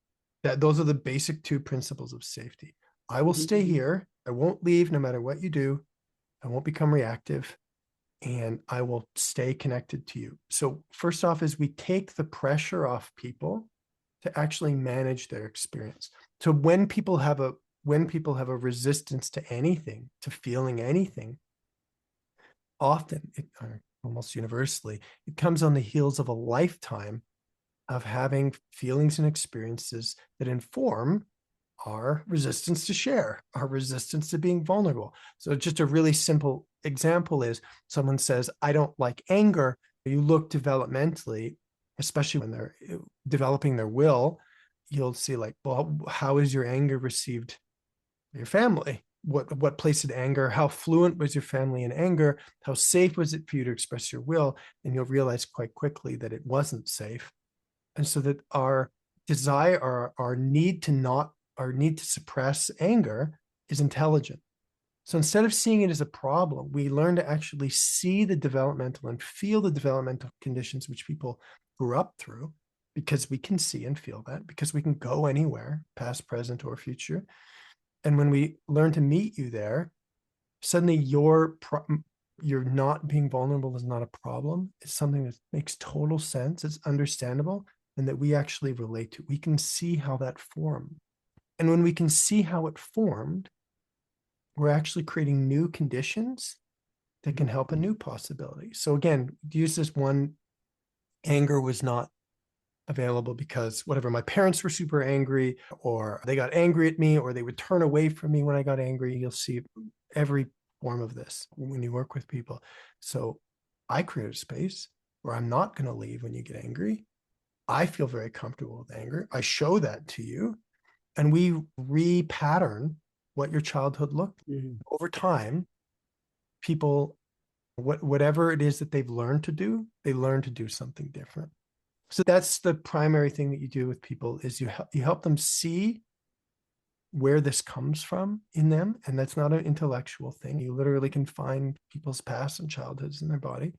[SPEAKER 2] Those are the basic two principles of safety. I will
[SPEAKER 1] Mhm.
[SPEAKER 2] stay here. I won't leave no matter what you do. I won't become reactive and I will stay connected to you. So first off is we take the pressure off people to actually manage their experience. So when people have a resistance to anything, to feeling anything, often almost universally, it comes on the heels of a lifetime of having feelings and experiences that inform our resistance to share, our resistance to being vulnerable. So just a really simple example is someone says, I don't like anger. You look developmentally, especially when they're developing their will, you'll see like, well, how is your anger received by your family? What place did anger, how fluent was your family in anger? How safe was it for you to express your will? And you'll realize quite quickly that it wasn't safe. And so that our desire, our need to not, our need to suppress anger is intelligent. So instead of seeing it as a problem, we learn to actually see the developmental and feel the developmental conditions which people grew up through, because we can see and feel that, because we can go anywhere, past, present, or future. And when we learn to meet you there, suddenly you're not being vulnerable is not a problem. It's something that makes total sense. It's understandable, and that we actually relate to. We can see how that formed. And when we can see how it formed, we're actually creating new conditions that can help a new possibility. So again, use this one, anger was not available because whatever, my parents were super angry, or they got angry at me, or they would turn away from me when I got angry. You'll see every form of this when you work with people. So I create a space where I'm not going to leave when you get angry. I feel very comfortable with anger. I show that to you, and we repattern what your childhood looked like.
[SPEAKER 1] Mhm.
[SPEAKER 2] Over time. People, whatever it is that they've learned to do, they learn to do something different. So that's the primary thing that you do with people is you help them see where this comes from in them. And that's not an intellectual thing. You literally can find people's past and childhoods in their body.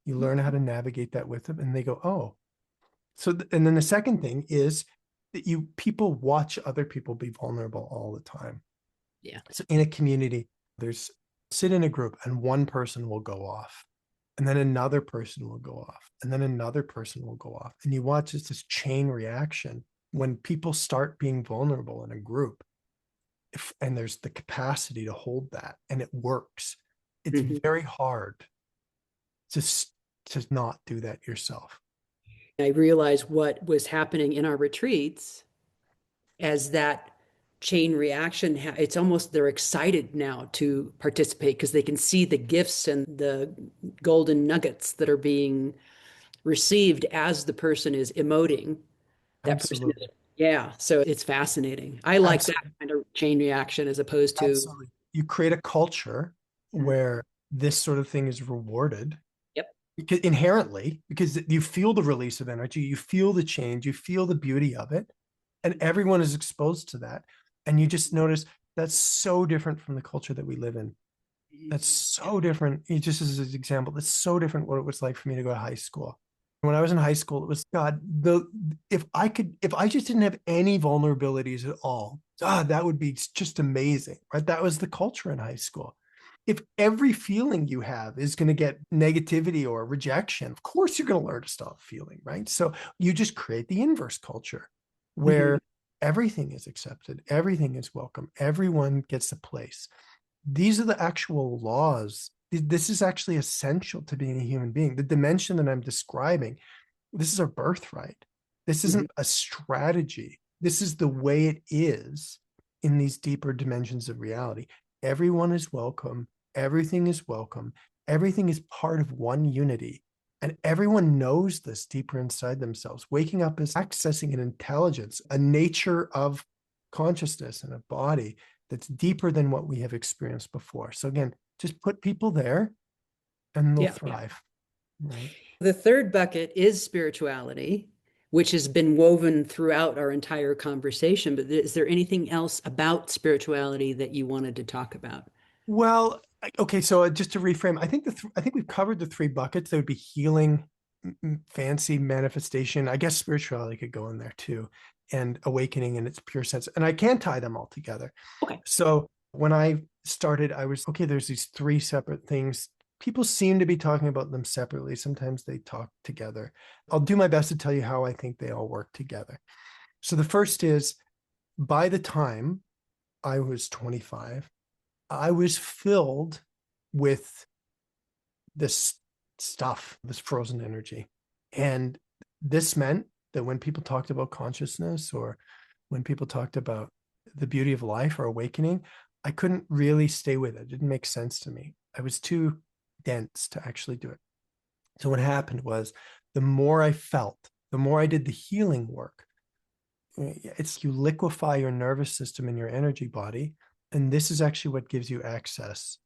[SPEAKER 2] You learn how to navigate that with them, and they go, oh. So, and then the second thing is that people watch other people be vulnerable all the time.
[SPEAKER 1] Yeah.
[SPEAKER 2] So in a community, sit in a group and one person will go off, and then another person will go off, and then another person will go off. And you watch this chain reaction when people start being vulnerable in a group, and there's the capacity to hold that and it works. It's very hard to, to not do that yourself.
[SPEAKER 1] I realized what was happening in our retreats as that chain reaction. It's almost they're excited now to participate because they can see the gifts and the golden nuggets that are being received as the person is emoting. That person is,
[SPEAKER 2] Absolutely.
[SPEAKER 1] yeah. So it's fascinating. I like that
[SPEAKER 2] Absolutely.
[SPEAKER 1] kind of chain reaction as opposed to,
[SPEAKER 2] Absolutely. You create a culture
[SPEAKER 1] mm,
[SPEAKER 2] where this sort of thing is rewarded
[SPEAKER 1] yep.
[SPEAKER 2] because inherently, because you feel the release of energy, you feel the change, you feel the beauty of it, and everyone is exposed to that. And you just notice that's so different from the culture that we live in. That's so different. Just as an example, that's so different what it was like for me to go to high school. When I was in high school, it was God, if I just didn't have any vulnerabilities at all, that would be just amazing, right? That was the culture in high school. If every feeling you have is going to get negativity or rejection, of course you're going to learn to stop feeling, right? So you just create the inverse culture
[SPEAKER 1] Mhm.
[SPEAKER 2] where everything is accepted, everything is welcome, everyone gets a place. These are the actual laws. This is actually essential to being a human being. The dimension that I'm describing, this is our birthright. This
[SPEAKER 1] Mhm.
[SPEAKER 2] isn't a strategy. This is the way it is in these deeper dimensions of reality. Everyone is welcome. Everything is welcome. Everything is part of one unity. And everyone knows this deeper inside themselves. Waking up is accessing an intelligence, a nature of consciousness and a body that's deeper than what we have experienced before. So again, just put people there and they'll
[SPEAKER 1] Yeah.
[SPEAKER 2] thrive, right?
[SPEAKER 1] The third bucket is spirituality, which has been woven throughout our entire conversation. But is there anything else about spirituality that you wanted to talk about?
[SPEAKER 2] Well, okay, so just to reframe, I think we've covered the three buckets. There would be healing, fancy manifestation. I guess spirituality could go in there too, and awakening in its pure sense. And I can tie them all together.
[SPEAKER 1] Okay.
[SPEAKER 2] So when I started, I was okay, there's these three separate things. People seem to be talking about them separately. Sometimes they talk together. I'll do my best to tell you how I think they all work together. So the first is by the time I was 25, I was filled with this stuff, this frozen energy. And this meant that when people talked about consciousness or when people talked about the beauty of life or awakening, I couldn't really stay with it. It didn't make sense to me. I was too dense to actually do it. So what happened was the more I felt, the more I did the healing work, it's you liquefy your nervous system and your energy body. And this is actually what gives you access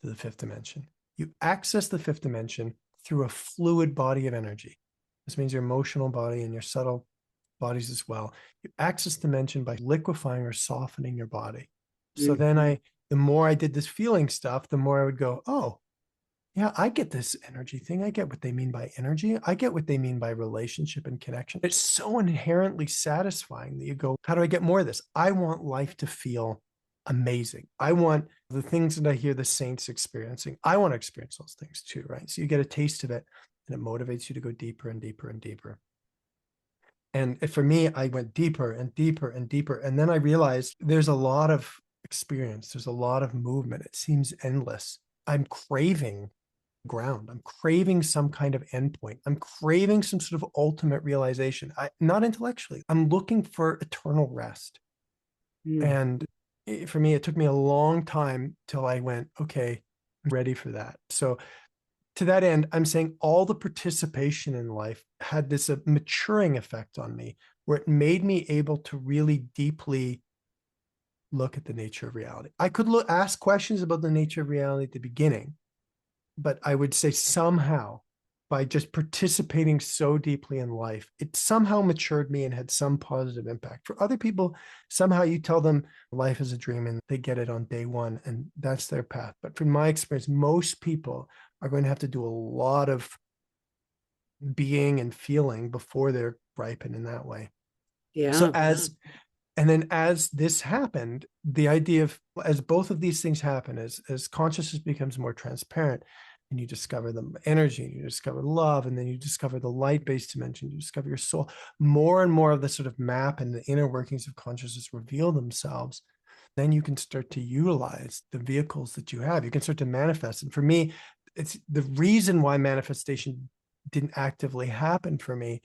[SPEAKER 2] to the fifth dimension. You access the fifth dimension through a fluid body of energy. This means your emotional body and your subtle bodies as well. You access the dimension by liquefying or softening your body. So
[SPEAKER 1] Mm.
[SPEAKER 2] then the more I did this feeling stuff, the more I would go, oh, yeah, I get this energy thing. I get what they mean by energy. I get what they mean by relationship and connection. It's so inherently satisfying that you go, how do I get more of this? I want life to feel amazing. I want the things that I hear the saints experiencing. I want to experience those things too, right? So you get a taste of it and it motivates you to go deeper and deeper and deeper. And for me, I went deeper and deeper and deeper. And then I realized there's a lot of experience, there's a lot of movement. It seems endless. I'm craving ground. I'm craving some kind of endpoint. I'm craving some sort of ultimate realization. Not intellectually. I'm looking for eternal rest.
[SPEAKER 1] Mm.
[SPEAKER 2] And for me, it took me a long time till I went, okay, I'm ready for that. So to that end, I'm saying all the participation in life had this maturing effect on me where it made me able to really deeply look at the nature of reality. I could ask questions about the nature of reality at the beginning, but I would say somehow by just participating so deeply in life, it somehow matured me and had some positive impact. For other people, somehow you tell them life is a dream and they get it on day one, and that's their path. But from my experience, most people are going to have to do a lot of being and feeling before they're ripened in that way. So
[SPEAKER 1] Yeah.
[SPEAKER 2] and then as this happened, the idea of, as both of these things happen, as consciousness becomes more transparent, and you discover the energy, and you discover love, and then you discover the light-based dimension, you discover your soul, more and more of the sort of map and the inner workings of consciousness reveal themselves. Then you can start to utilize the vehicles that you have. You can start to manifest. And for me, it's the reason why manifestation didn't actively happen for me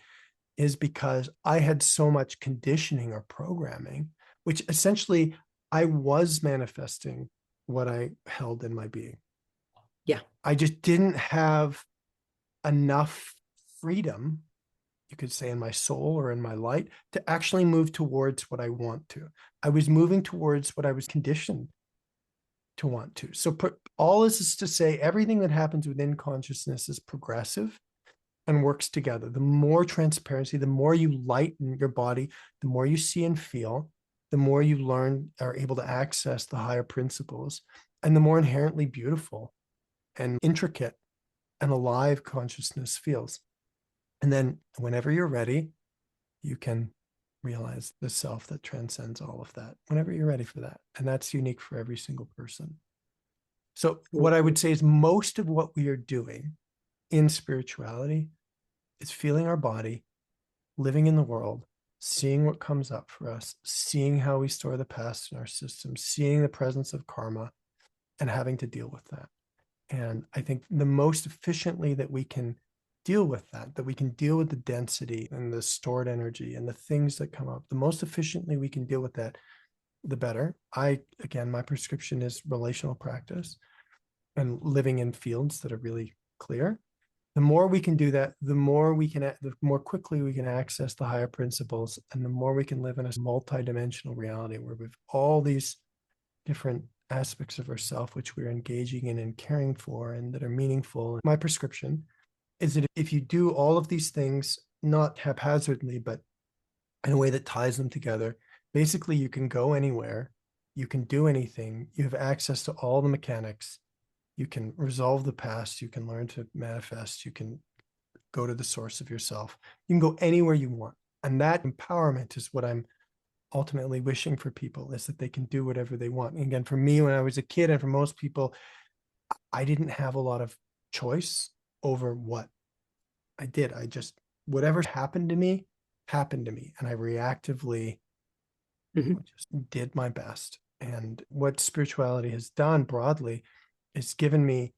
[SPEAKER 2] is because I had so much conditioning or programming, which essentially I was manifesting what I held in my being.
[SPEAKER 1] Yeah.
[SPEAKER 2] I just didn't have enough freedom, you could say, in my soul or in my light to actually move towards what I want to. I was moving towards what I was conditioned to want to. So all this is to say, everything that happens within consciousness is progressive and works together. The more transparency, the more you lighten your body, the more you see and feel, the more you learn, are able to access the higher principles, and the more inherently beautiful and intricate and alive consciousness feels. And then whenever you're ready, you can realize the self that transcends all of that, whenever you're ready for that. And that's unique for every single person. So what I would say is most of what we are doing in spirituality is feeling our body, living in the world, seeing what comes up for us, seeing how we store the past in our system, seeing the presence of karma, and having to deal with that. And I think the most efficiently that we can deal with that, that we can deal with the density and the stored energy and the things that come up, the most efficiently we can deal with that, the better. Again, my prescription is relational practice and living in fields that are really clear. The more we can do that, the more quickly we can access the higher principles, and the more we can live in a multidimensional reality where we've all these different aspects of ourself which we're engaging in and caring for and that are meaningful. My prescription is that if you do all of these things, not haphazardly, but in a way that ties them together, basically you can go anywhere, you can do anything, you have access to all the mechanics, you can resolve the past, you can learn to manifest, you can go to the source of yourself, you can go anywhere you want. And that empowerment is what I'm ultimately wishing for people, is that they can do whatever they want. And again, for me, when I was a kid, and for most people, I didn't have a lot of choice over what I did. Whatever happened to me, happened to me. And I reactively just did my best. And what spirituality has done broadly is given me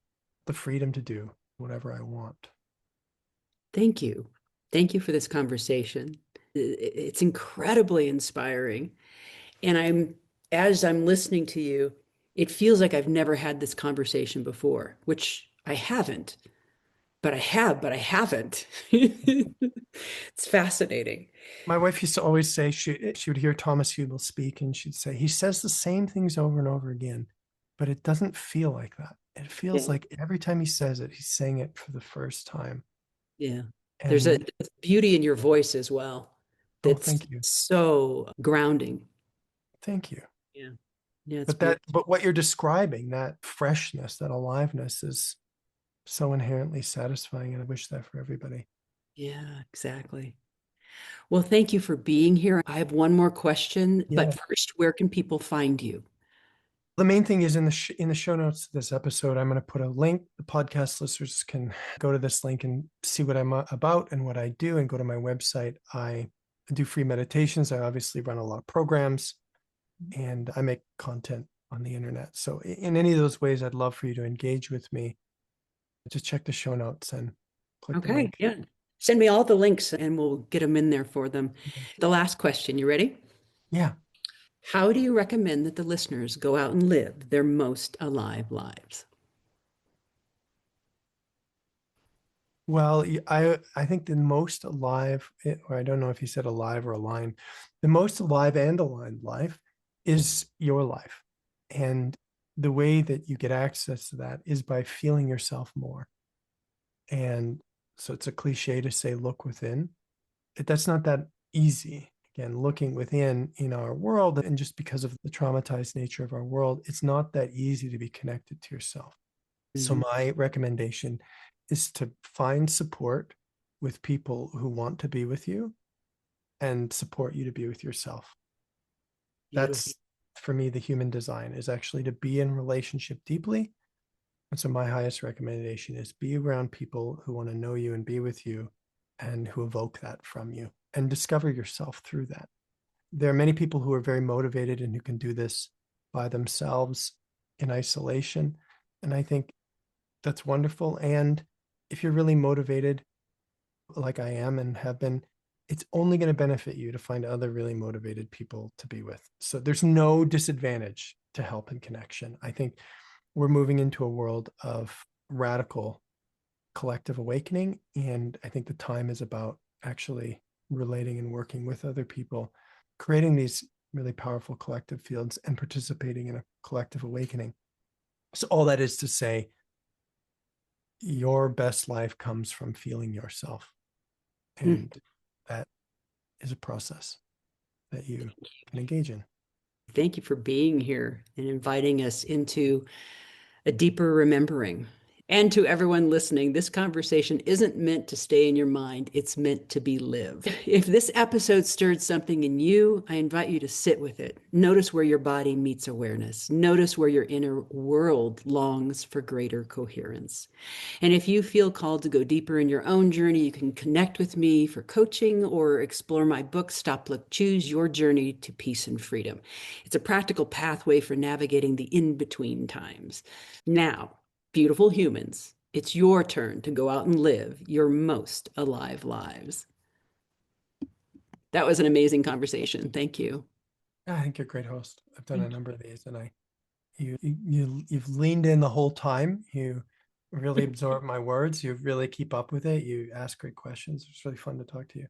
[SPEAKER 2] the freedom to do whatever I want.
[SPEAKER 1] Thank you. Thank you for this conversation. It's incredibly inspiring. And as I'm listening to you, it feels like I've never had this conversation before, which I haven't, but I haven't. It's fascinating.
[SPEAKER 2] My wife used to always say she would hear Thomas Hubel speak, and she'd say, he says the same things over and over again, but it doesn't feel like that. It feels
[SPEAKER 1] Yeah.
[SPEAKER 2] like every time he says it, he's saying it for the first time.
[SPEAKER 1] Yeah. There's a
[SPEAKER 2] And
[SPEAKER 1] beauty in your voice as well
[SPEAKER 2] oh,
[SPEAKER 1] that's
[SPEAKER 2] thank you.
[SPEAKER 1] so grounding.
[SPEAKER 2] Thank you.
[SPEAKER 1] Yeah. Yeah, it's
[SPEAKER 2] But
[SPEAKER 1] beautiful.
[SPEAKER 2] what you're describing, that freshness, that aliveness, is so inherently satisfying. And I wish that for everybody.
[SPEAKER 1] Yeah, exactly. Well, thank you for being here. I have one more question, but
[SPEAKER 2] Yeah.
[SPEAKER 1] first, where can people find you?
[SPEAKER 2] The main thing is in the show notes of this episode, I'm going to put a link. The podcast listeners can go to this link and see what I'm about and what I do, and go to my website. I do free meditations. I obviously run a lot of programs, and I make content on the internet. So in any of those ways, I'd love for you to engage with me. Just check the show notes and click the
[SPEAKER 1] Okay,
[SPEAKER 2] link.
[SPEAKER 1] yeah. Send me all the links and we'll get them in there for them.
[SPEAKER 2] Okay.
[SPEAKER 1] The last question, you ready?
[SPEAKER 2] Yeah.
[SPEAKER 1] How do you recommend that the listeners go out and live their most alive lives?
[SPEAKER 2] Well, I think the most alive, or I don't know if you said alive or aligned, the most alive and aligned life is your life. And the way that you get access to that is by feeling yourself more. And so it's a cliche to say, look within. That's not that easy. Again, looking within in our world, and just because of the traumatized nature of our world, it's not that easy to be connected to yourself. So
[SPEAKER 1] Mhm.
[SPEAKER 2] my recommendation is to find support with people who want to be with you and support you to be with yourself.
[SPEAKER 1] Beautiful.
[SPEAKER 2] That's, for me, the human design is actually to be in relationship deeply. And so my highest recommendation is be around people who want to know you and be with you and who evoke that from you and discover yourself through that. There are many people who are very motivated and who can do this by themselves in isolation. And I think that's wonderful. And if you're really motivated, like I am and have been, it's only going to benefit you to find other really motivated people to be with. So there's no disadvantage to help and connection. I think we're moving into a world of radical collective awakening. And I think the time is about actually relating and working with other people, creating these really powerful collective fields and participating in a collective awakening. So all that is to say, your best life comes from feeling yourself.
[SPEAKER 1] Mm.
[SPEAKER 2] And that is a process that you can engage in.
[SPEAKER 1] Thank you for being here and inviting us into a deeper remembering. And to everyone listening, this conversation isn't meant to stay in your mind, it's meant to be lived. If this episode stirred something in you, I invite you to sit with it. Notice where your body meets awareness. Notice where your inner world longs for greater coherence. And if you feel called to go deeper in your own journey, you can connect with me for coaching or explore my book, Stop, Look, Choose Your Journey to Peace and Freedom. It's a practical pathway for navigating the in-between times. Now, beautiful humans, it's your turn to go out and live your most alive lives. That was an amazing conversation. Thank you.
[SPEAKER 2] I think you're a great host. I've done a number of these, and you've leaned in the whole time. You really absorb my words. You really keep up with it. You ask great questions. It's really fun to talk to you.